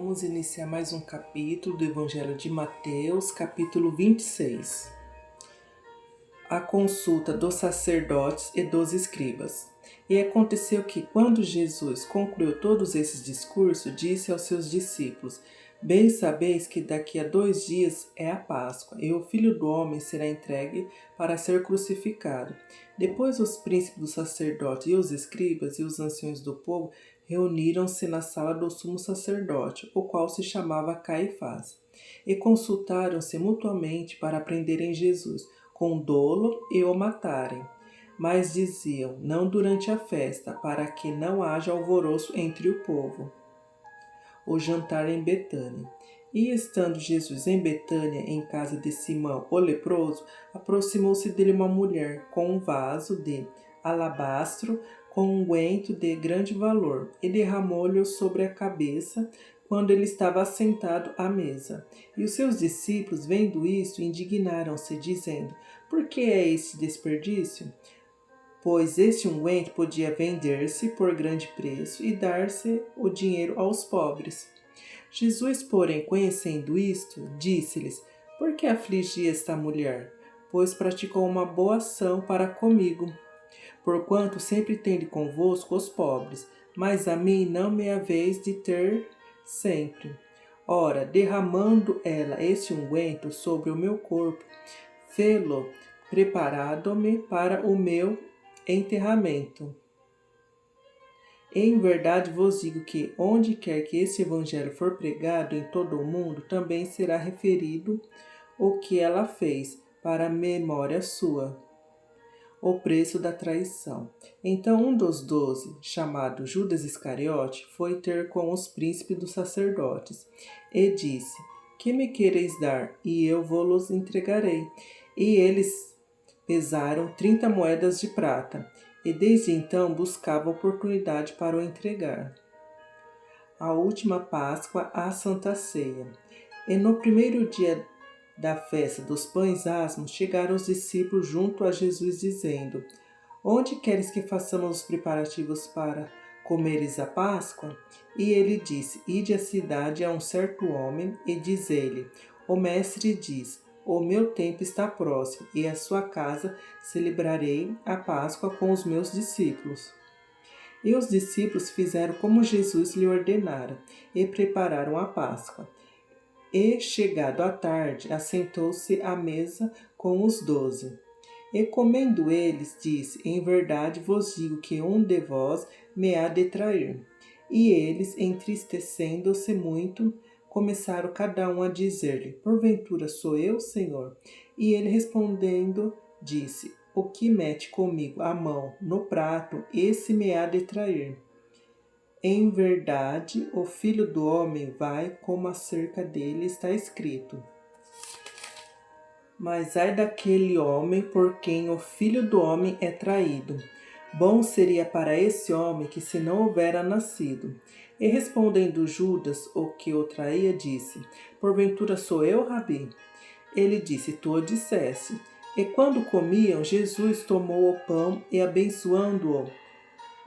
Vamos iniciar mais um capítulo do Evangelho de Mateus, capítulo 26. A consulta dos sacerdotes e dos escribas. E aconteceu que, quando Jesus concluiu todos esses discursos, disse aos seus discípulos: Bem sabeis que daqui a 2 dias é a Páscoa, e o Filho do Homem será entregue para ser crucificado. Depois os príncipes dos sacerdotes e os escribas e os anciões do povo reuniram-se na sala do sumo sacerdote, o qual se chamava Caifás, e consultaram-se mutuamente para prenderem Jesus, com dolo e o matarem. Mas diziam, não durante a festa, para que não haja alvoroço entre o povo. O jantar em Betânia. E estando Jesus em Betânia, em casa de Simão, o leproso, aproximou-se dele uma mulher com um vaso de alabastro com unguento de grande valor, e derramou-lhe sobre a cabeça, quando ele estava assentado à mesa. E os seus discípulos, vendo isto, indignaram-se, dizendo: Por que é este desperdício? Pois este unguento podia vender-se por grande preço e dar-se o dinheiro aos pobres. Jesus, porém, conhecendo isto, disse-lhes: Por que afligi esta mulher? Pois praticou uma boa ação para comigo. Porquanto sempre tende convosco os pobres, mas a mim não me haveis de ter sempre. Ora, derramando ela este unguento sobre o meu corpo, fê-lo preparado-me para o meu enterramento. Em verdade vos digo que, onde quer que este evangelho for pregado em todo o mundo, também será referido o que ela fez, para a memória sua. O preço da traição. Então um dos 12, chamado Judas Iscariote, foi ter com os príncipes dos sacerdotes, e disse: Que me quereis dar, e eu vos entregarei. E eles pesaram 30 moedas de prata, e desde então buscava oportunidade para o entregar. A última Páscoa, a Santa Ceia. E no primeiro dia da festa dos pães asmos, chegaram os discípulos junto a Jesus, dizendo: Onde queres que façamos os preparativos para comeres a Páscoa? E ele disse: Ide à cidade a um certo homem, e diz-lhe: O mestre diz: O meu tempo está próximo, e a sua casa celebrarei a Páscoa com os meus discípulos. E os discípulos fizeram como Jesus lhe ordenara, e prepararam a Páscoa. E, chegado à tarde, assentou-se à mesa com os 12. E comendo eles, disse: Em verdade vos digo que um de vós me há de trair. E eles, entristecendo-se muito, começaram cada um a dizer-lhe: Porventura sou eu, Senhor? E ele respondendo, disse: O que mete comigo a mão no prato, esse me há de trair. Em verdade, o Filho do Homem vai, como acerca dele está escrito. Mas ai daquele homem por quem o Filho do Homem é traído. Bom seria para esse homem que se não houvera nascido. E respondendo Judas, o que o traía, disse: Porventura sou eu, Rabi? Ele disse: Tu o disseste. E quando comiam, Jesus tomou o pão e, abençoando-o,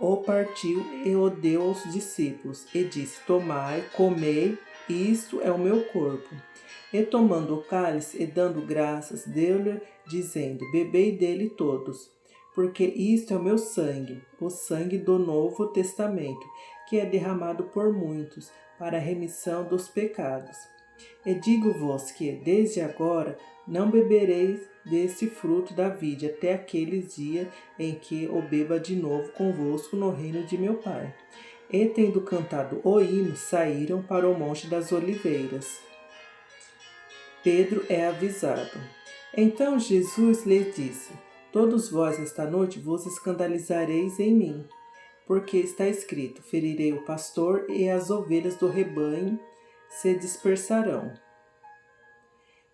o partiu e o deu aos discípulos, e disse: Tomai, comei, isto é o meu corpo. E tomando o cálice e dando graças, deu-lhe, dizendo: Bebei dele todos, porque isto é o meu sangue, o sangue do Novo Testamento, que é derramado por muitos, para a remissão dos pecados. E digo-vos que, desde agora, não bebereis deste fruto da vide, até aqueles dias em que o beba de novo convosco no reino de meu Pai. E, tendo cantado o hino, saíram para o Monte das Oliveiras. Pedro é avisado. Então Jesus lhes disse: Todos vós esta noite vos escandalizareis em mim, porque está escrito: Ferirei o pastor, e as ovelhas do rebanho se dispersarão.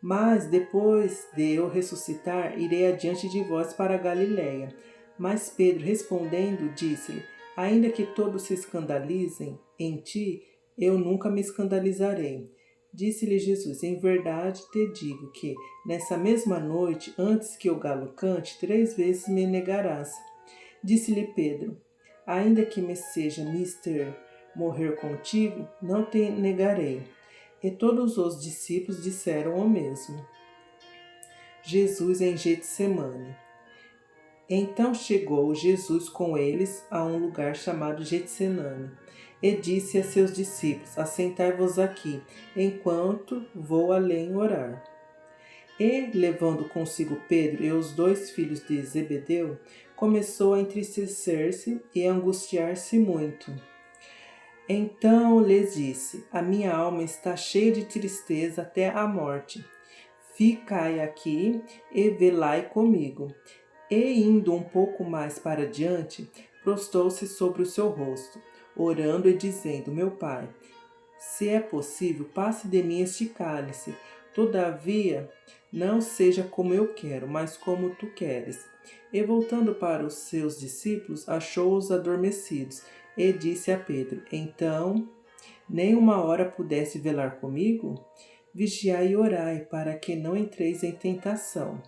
Mas depois de eu ressuscitar, irei adiante de vós para a Galiléia. Mas Pedro, respondendo, disse-lhe: Ainda que todos se escandalizem em ti, eu nunca me escandalizarei. Disse-lhe Jesus: Em verdade te digo que, nessa mesma noite, antes que o galo cante, 3 vezes me negarás. Disse-lhe Pedro: Ainda que me seja mister morrer contigo, não te negarei. E todos os discípulos disseram o mesmo. Jesus em Getsemane. Então chegou Jesus com eles a um lugar chamado Getsemane, e disse a seus discípulos: Assentai-vos aqui, enquanto vou além orar. E, levando consigo Pedro e os 2 filhos de Zebedeu, começou a entristecer-se e a angustiar-se muito. Então lhes disse: A minha alma está cheia de tristeza até a morte. Ficai aqui e velai comigo. E indo um pouco mais para diante, prostou-se sobre o seu rosto, orando e dizendo: Meu Pai, se é possível, passe de mim este cálice. Todavia, não seja como eu quero, mas como tu queres. E voltando para os seus discípulos, achou-os adormecidos, e disse a Pedro: Então, nem uma hora pudesse velar comigo? Vigiai e orai, para que não entreis em tentação.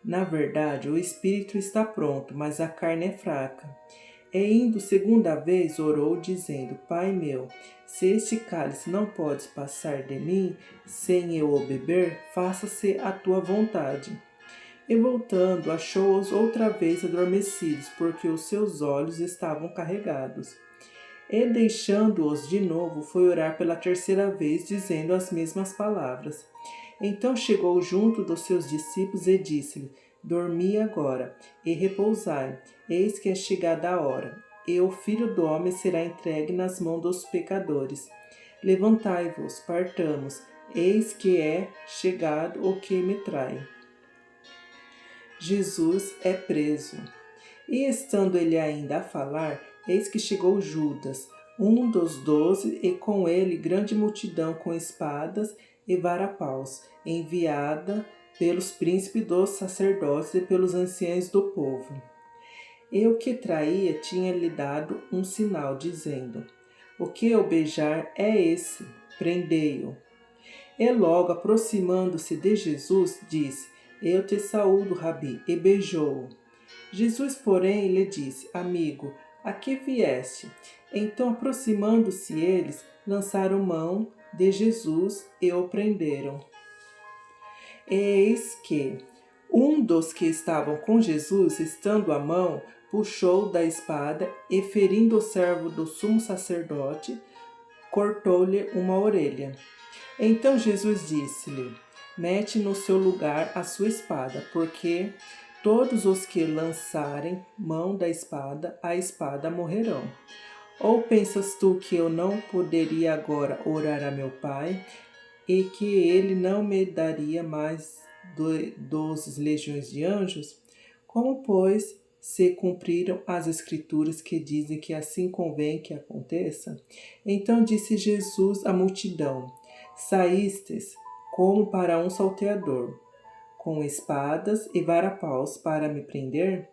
Na verdade, o espírito está pronto, mas a carne é fraca. E indo segunda vez, orou, dizendo: Pai meu, se este cálice não podes passar de mim, sem eu o beber, faça-se a tua vontade. E voltando, achou-os outra vez adormecidos, porque os seus olhos estavam carregados. E deixando-os de novo, foi orar pela terceira vez, dizendo as mesmas palavras. Então chegou junto dos seus discípulos e disse-lhe: Dormi agora e repousai, eis que é chegada a hora, e o Filho do Homem será entregue nas mãos dos pecadores. Levantai-vos, partamos, eis que é chegado o que me trai. Jesus é preso. E estando ele ainda a falar, eis que chegou Judas, um dos 12, e com ele grande multidão com espadas e varapaus, enviada pelos príncipes dos sacerdotes e pelos anciãos do povo. E o que traía tinha-lhe dado um sinal, dizendo: O que eu beijar é esse, prendei-o. E logo, aproximando-se de Jesus, disse: Eu te saúdo, Rabi, e beijou-o. Jesus, porém, lhe disse: Amigo, a que vieste? Então, aproximando-se eles, lançaram mão de Jesus e o prenderam. Eis que um dos que estavam com Jesus, estando à mão, puxou da espada e, ferindo o servo do sumo sacerdote, cortou-lhe uma orelha. Então Jesus disse-lhe: Mete no seu lugar a sua espada, porque todos os que lançarem mão da espada, a espada morrerão. Ou pensas tu que eu não poderia agora orar a meu Pai, e que ele não me daria mais 12 legiões de anjos? Como, pois, se cumpriram as escrituras que dizem que assim convém que aconteça? Então disse Jesus à multidão: Saístes como para um salteador, com espadas e varapaus para me prender?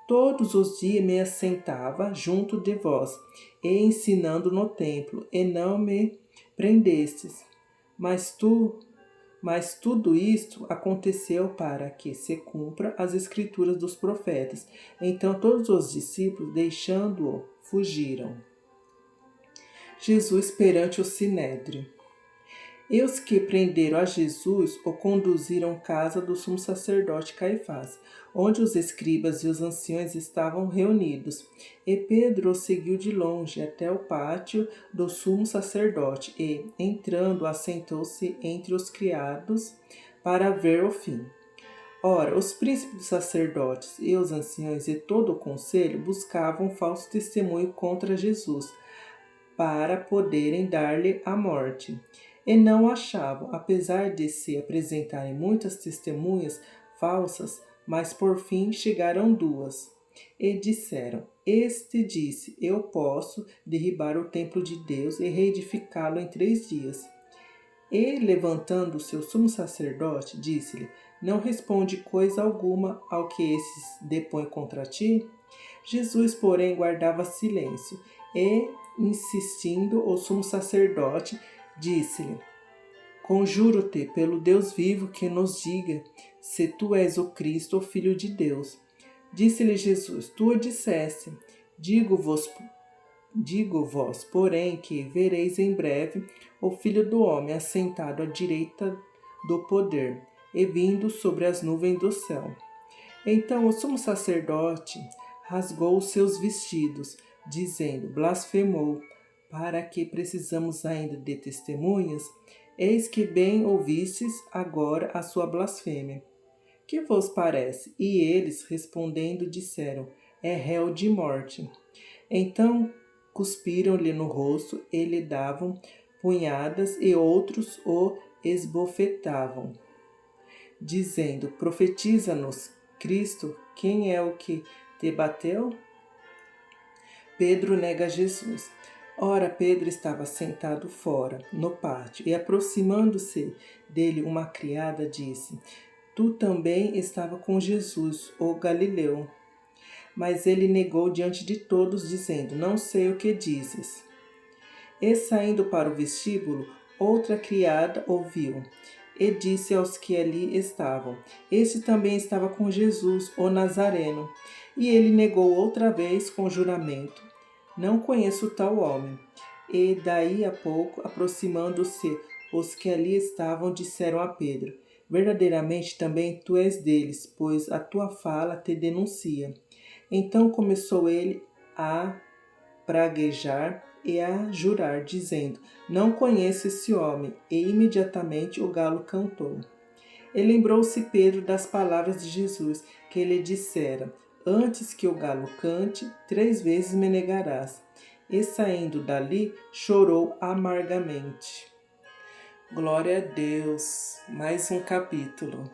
Todos os dias me assentava junto de vós, e ensinando no templo, e não me prendestes. Mas tudo isto aconteceu para que se cumpra as escrituras dos profetas. Então todos os discípulos, deixando-o, fugiram. Jesus perante o Sinédrio. E os que prenderam a Jesus o conduziram à casa do sumo sacerdote Caifás, onde os escribas e os anciões estavam reunidos. E Pedro o seguiu de longe até o pátio do sumo sacerdote e, entrando, assentou-se entre os criados para ver o fim. Ora, os príncipes dos sacerdotes e os anciões e todo o conselho buscavam falso testemunho contra Jesus, para poderem dar-lhe a morte. E não achavam, apesar de se apresentarem muitas testemunhas falsas, mas por fim chegaram 2. E disseram: Este disse: Eu posso derribar o templo de Deus e reedificá-lo em 3 dias. E, levantando o seu sumo sacerdote, disse-lhe: Não responde coisa alguma ao que esses depõem contra ti? Jesus, porém, guardava silêncio, e, insistindo o sumo sacerdote, disse-lhe: Conjuro-te pelo Deus vivo que nos diga se tu és o Cristo, o Filho de Deus. Disse-lhe Jesus: Tu o disseste. Digo-vos, Digo-vos, porém, que vereis em breve o Filho do Homem assentado à direita do poder e vindo sobre as nuvens do céu. Então o sumo sacerdote rasgou os seus vestidos, dizendo: blasfemou. Para que precisamos ainda de testemunhas? Eis que bem ouvistes agora a sua blasfêmia. Que vos parece? E eles, respondendo, disseram: é réu de morte. Então cuspiram-lhe no rosto e lhe davam punhadas, e outros o esbofetavam, dizendo: profetiza-nos, Cristo, quem é o que te bateu? Pedro nega Jesus. Ora, Pedro estava sentado fora, no pátio, e aproximando-se dele uma criada disse: tu também estava com Jesus, o Galileu. Mas ele negou diante de todos, dizendo: não sei o que dizes. E saindo para o vestíbulo, outra criada ouviu, e disse aos que ali estavam: este também estava com Jesus, o Nazareno. E ele negou outra vez com juramento: não conheço tal homem. E daí a pouco, aproximando-se os que ali estavam, disseram a Pedro: verdadeiramente também tu és deles, pois a tua fala te denuncia. Então começou ele a praguejar e a jurar, dizendo: não conheço esse homem. E imediatamente o galo cantou. E lembrou-se Pedro das palavras de Jesus, que lhe dissera: antes que o galo cante, 3 vezes me negarás. E saindo dali, chorou amargamente. Glória a Deus! Mais um capítulo.